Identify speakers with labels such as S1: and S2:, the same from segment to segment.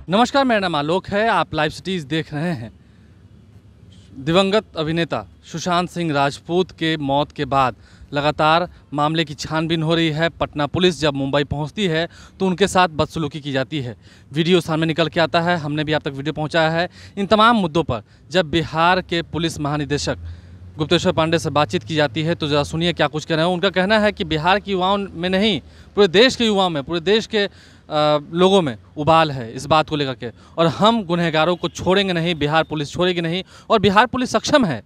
S1: नमस्कार, मेरा नाम आलोक है। आप लाइव सिटीज़ देख रहे हैं। दिवंगत अभिनेता सुशांत सिंह राजपूत के मौत के बाद लगातार मामले की छानबीन हो रही है। पटना पुलिस जब मुंबई पहुंचती है तो उनके साथ बदसलूकी की जाती है। वीडियो सामने निकल के आता है, हमने भी आप तक वीडियो पहुंचाया है। इन तमाम मुद्दों पर जब बिहार के पुलिस महानिदेशक गुप्तेश्वर पांडे से बातचीत की जाती है तो ज़रा सुनिए क्या कुछ कह रहे हैं। उनका कहना है कि बिहार के युवाओं में नहीं, पूरे देश के युवाओं में, पूरे देश के लोगों में उबाल है इस बात को लेकर के, और हम गुनहगारों को छोड़ेंगे नहीं, बिहार पुलिस छोड़ेगी नहीं, और बिहार पुलिस सक्षम है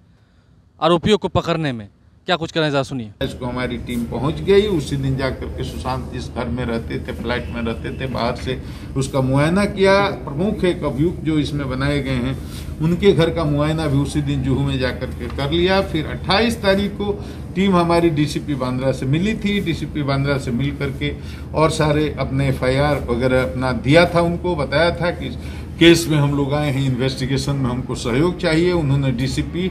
S1: आरोपियों को पकड़ने में। क्या कुछ करें, जरा सुनिए।
S2: इसको हमारी टीम पहुंच गई। उसी दिन जाकर के सुशांत जिस घर में रहते थे, फ्लैट में रहते थे, बाहर से उसका मुआयना किया। प्रमुख एक अभियुक्त जो इसमें बनाए गए हैं उनके घर का मुआयना भी उसी दिन जुहू में जाकर के कर लिया। फिर 28 तारीख को टीम हमारी डीसीपी बांद्रा से मिली थी। डीसीपी बांद्रा से मिल करके और सारे अपने FIR वगैरह अपना दिया था, उनको बताया था कि केस में हम लोग आए हैं, इन्वेस्टिगेशन में हमको सहयोग चाहिए। उन्होंने डीसीपी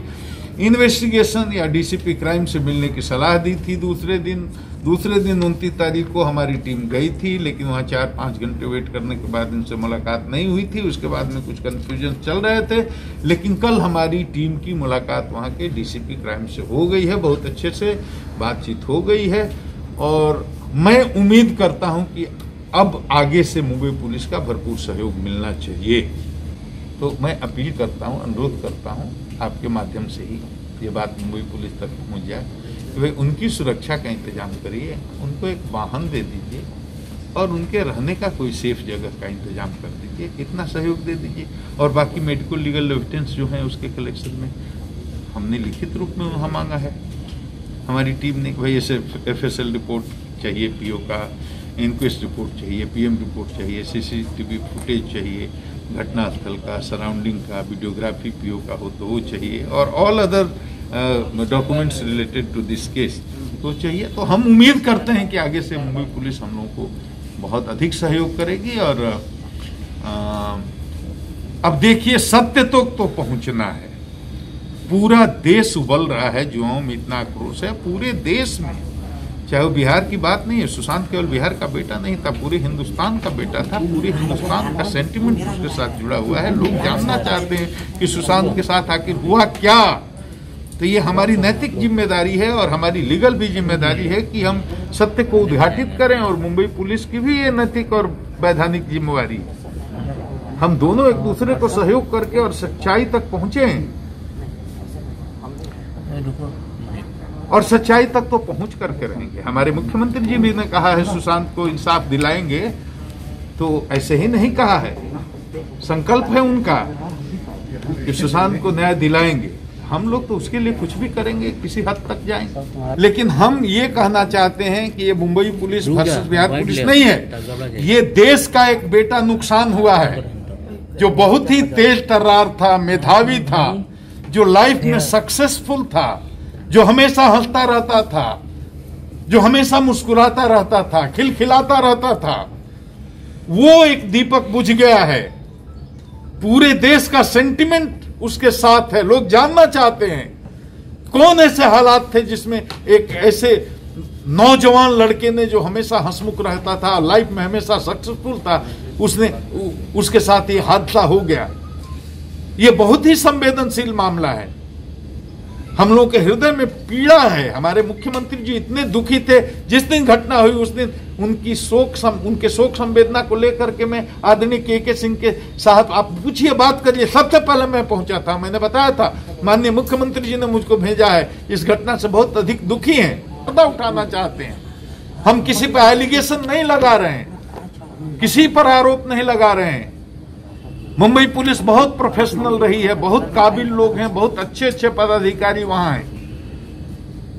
S2: इन्वेस्टिगेशन या डीसीपी क्राइम से मिलने की सलाह दी थी। दूसरे दिन 29 तारीख को हमारी टीम गई थी, लेकिन वहाँ 4-5 घंटे वेट करने के बाद इनसे मुलाकात नहीं हुई थी। उसके बाद में कुछ कंफ्यूजन चल रहे थे, लेकिन कल हमारी टीम की मुलाकात वहाँ के डीसीपी क्राइम से हो गई है। बहुत अच्छे से बातचीत हो गई है और मैं उम्मीद करता हूँ कि अब आगे से मुंबई पुलिस का भरपूर सहयोग मिलना चाहिए। तो मैं अपील करता हूँ, अनुरोध करता हूँ आपके माध्यम से ही ये बात मुंबई पुलिस तक पहुँच जाए कि भाई उनकी सुरक्षा का इंतजाम करिए, उनको एक वाहन दे दीजिए और उनके रहने का कोई सेफ जगह का इंतजाम कर दीजिए। इतना सहयोग दे दीजिए। और बाकी मेडिकल लीगल एविडेंस जो है उसके कलेक्शन में हमने लिखित रूप में वहाँ मांगा है हमारी टीम ने कि भाई ऐसे FSL रिपोर्ट चाहिए, PO का इंक्वेस्ट रिपोर्ट चाहिए, PM रिपोर्ट चाहिए, CCTV फुटेज चाहिए, घटनास्थल का, सराउंडिंग का, वीडियोग्राफी PO का हो तो वो चाहिए, और all other documents related to this case तो चाहिए। तो हम उम्मीद करते हैं कि आगे से मुंबई पुलिस हम लोगों को बहुत अधिक सहयोग करेगी। और अब देखिए, सत्य तो पहुंचना है। पूरा देश उबल रहा है, युवाओं में इतना आक्रोश है पूरे देश में। चाहे वो बिहार की बात नहीं है, सुशांत केवल बिहार का बेटा नहीं था, पूरे हिंदुस्तान का बेटा था। पूरे हिंदुस्तान का सेंटिमेंट उसके साथ जुड़ा हुआ है। लोग जानना चाहते हैं कि सुशांत के साथ आखिर हुआ क्या। तो ये हमारी नैतिक जिम्मेदारी है और हमारी लीगल भी जिम्मेदारी है कि हम सत्य को उद्घाटित करें, और मुंबई पुलिस की भी ये नैतिक और वैधानिक जिम्मेवारी है। हम दोनों एक दूसरे को सहयोग करके और सच्चाई तक पहुंचे, और सच्चाई तक तो पहुंच करके रहेंगे। हमारे मुख्यमंत्री जी भी ने कहा है सुशांत को इंसाफ दिलाएंगे, तो ऐसे ही नहीं कहा है, संकल्प है उनका कि सुशांत को न्याय दिलाएंगे। हम लोग तो उसके लिए कुछ भी करेंगे, किसी हद तक जाएंगे। लेकिन हम ये कहना चाहते हैं कि ये Mumbai police versus Bihar police नहीं है, ये देश का एक बेटा नुकसान हुआ है जो बहुत ही तेज तर्रार था, मेधावी था, जो लाइफ में सक्सेसफुल था, जो हमेशा हंसता रहता था, जो हमेशा मुस्कुराता रहता था, खिलखिलाता रहता था। वो एक दीपक बुझ गया है। पूरे देश का सेंटिमेंट उसके साथ है। लोग जानना चाहते हैं कौन ऐसे हालात थे जिसमें एक ऐसे नौजवान लड़के ने, जो हमेशा हंसमुख रहता था, लाइफ में हमेशा सक्सेसफुल था, उसके साथ ये हादसा हो गया। ये बहुत ही संवेदनशील मामला है। हम लोगों के हृदय में पीड़ा है। हमारे मुख्यमंत्री जी इतने दुखी थे जिस दिन घटना हुई, उस दिन उनके शोक संवेदना को लेकर के मैं आदरणीय KK सिंह के साथ, आप पूछिए, बात करिए। सबसे पहले मैं पहुंचा था, मैंने बताया था, माननीय मुख्यमंत्री जी ने मुझको भेजा है, इस घटना से बहुत अधिक दुखी हैं, पर्दा उठाना चाहते हैं। हम किसी पर एलिगेशन नहीं लगा रहे हैं, किसी पर आरोप नहीं लगा रहे हैं। मुंबई पुलिस बहुत प्रोफेशनल रही है, बहुत काबिल लोग हैं, बहुत अच्छे पदाधिकारी वहां हैं।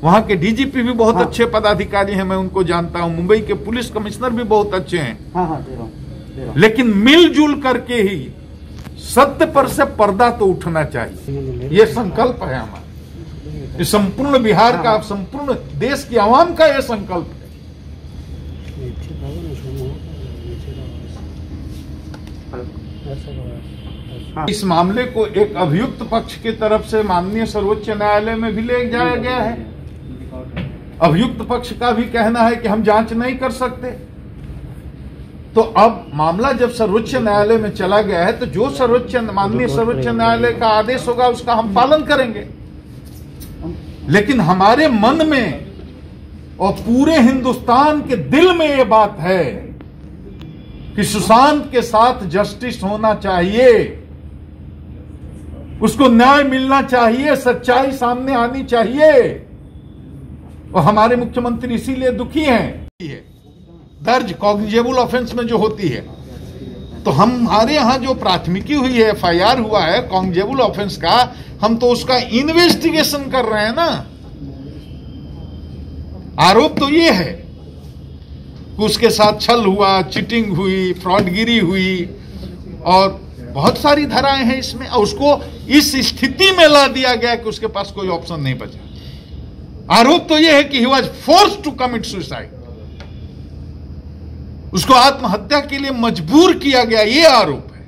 S2: वहां के DGP भी बहुत अच्छे पदाधिकारी हैं, मैं उनको जानता हूं। मुंबई के पुलिस कमिश्नर भी बहुत अच्छे हैं। लेकिन मिलजुल करके ही सत्य पर से पर्दा तो उठना चाहिए। ये संकल्प है हमारा, ये संपूर्ण बिहार का, संपूर्ण देश की आवाम का ये संकल्प है। इस मामले को एक अभियुक्त पक्ष की तरफ से माननीय सर्वोच्च न्यायालय में भी ले जाया गया है। अभियुक्त पक्ष का भी कहना है कि हम जांच नहीं कर सकते। तो तो अब मामला जब सर्वोच्च न्यायालय में चला गया है तो जो माननीय सर्वोच्च न्यायालय का आदेश होगा उसका हम पालन करेंगे। लेकिन हमारे मन में और पूरे हिंदुस्तान के दिल में यह बात है कि सुशांत के साथ जस्टिस होना चाहिए, उसको न्याय मिलना चाहिए, सच्चाई सामने आनी चाहिए। और हमारे मुख्यमंत्री इसीलिए दुखी हैं। दर्ज कॉग्निजेबल ऑफेंस में जो होती है, तो हमारे यहां जो प्राथमिकी हुई है, एफआईआर हुआ है कॉग्निजेबल ऑफेंस का, हम तो उसका इन्वेस्टिगेशन कर रहे हैं ना। आरोप तो ये है कि उसके साथ छल हुआ, चीटिंग हुई, फ्रॉडगिरी हुई और बहुत सारी धाराएं हैं इसमें, और उसको इस स्थिति में ला दिया गया कि उसके पास कोई ऑप्शन नहीं बचा। आरोप तो यह है कि he was forced to commit suicide, उसको आत्महत्या के लिए मजबूर किया गया, यह आरोप है।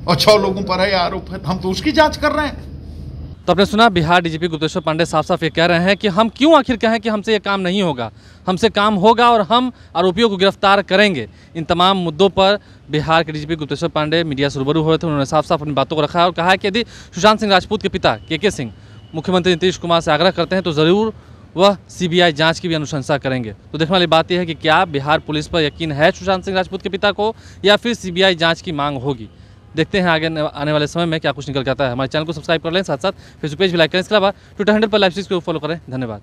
S2: और 6 लोगों पर है आरोप है, हम तो उसकी जांच कर रहे हैं।
S1: तो आपने सुना बिहार डीजीपी गुप्तेश्वर पांडे साफ साफ ये कह रहे हैं कि हम क्यों आखिर कहें कि हमसे ये काम नहीं होगा, हमसे काम होगा और हम आरोपियों को गिरफ्तार करेंगे। इन तमाम मुद्दों पर बिहार के डीजीपी गुप्तेश्वर पांडे मीडिया से रूबरू हुए थे। उन्होंने साफ साफ अपनी बातों को रखा है और कहा है कि यदि सुशांत सिंह राजपूत के पिता के सिंह मुख्यमंत्री नीतीश कुमार से आग्रह करते हैं तो ज़रूर वह सीबीआई जांच की भी अनुशंसा करेंगे। तो देखने वाली बात यह है कि क्या बिहार पुलिस पर यकीन है सुशांत सिंह राजपूत के पिता को, या फिर सीबीआई जांच की मांग होगी। देखते हैं आगे आने वाले समय में क्या कुछ निकल के आता है। हमारे चैनल को सब्सक्राइब कर लें, साथ साथ फेसबुक पेज भी लाइक करें। इसके अलावा ट्विटर हैंडल पर लाइव स्ट्रीम को फॉलो करें। धन्यवाद।